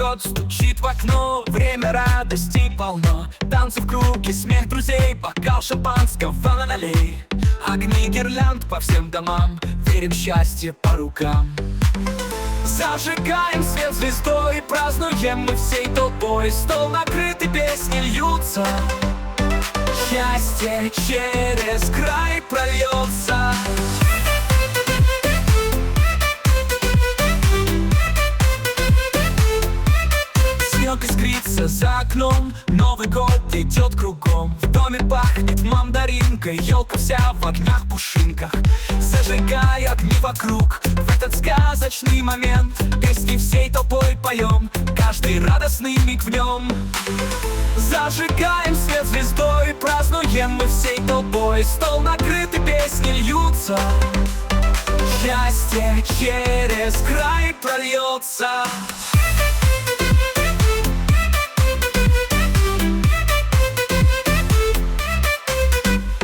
год стучит в окно. Время радости полно, танцы в круге, смех друзей, бокал шампанского налей. Огни гирлянд по всем домам, верим в счастье по рукам. Зажигаем свет звездой, празднуем мы всей толпой. Стол накрыт и песни льются, счастье через край прольется. Снег искрится за окном, Новый год идет кругом. В доме пахнет мандаринкой, елка вся в огнях, пушинках. Зажигай огни вокруг, в этот сказочный момент песни всей толпой поем, каждый радостный миг в нем. Зажигаем свет звездой, празднуем мы всей толпой. Стол накрыт и песни льются, счастье через край прольется.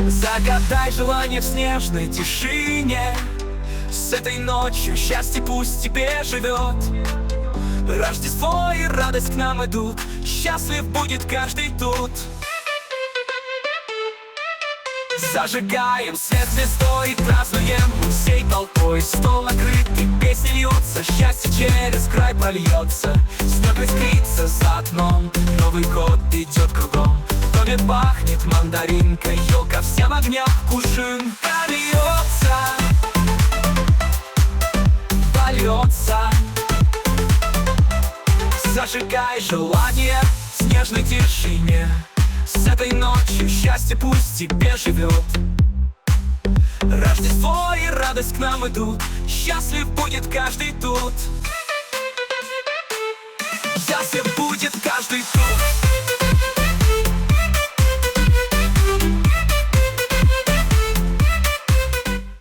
Загадай желание в снежной тишине. С этой ночью счастье пусть тебе живет. Рождество и радость к нам идут, счастлив будет каждый тут. Зажигаем свет звездой, празднуем мы всей толпой. Стол накрыт и песни льются, счастье через край прольется. Снег искрится за окном, Новый год идет кругом. В доме пахнет мандаринкой, елка вся в огнях, пушинка льется, польется. Зажигай желание в снежной тишине. С этой ночью счастье пусть тебе живет. Рождество и радость к нам идут, счастлив будет каждый тут.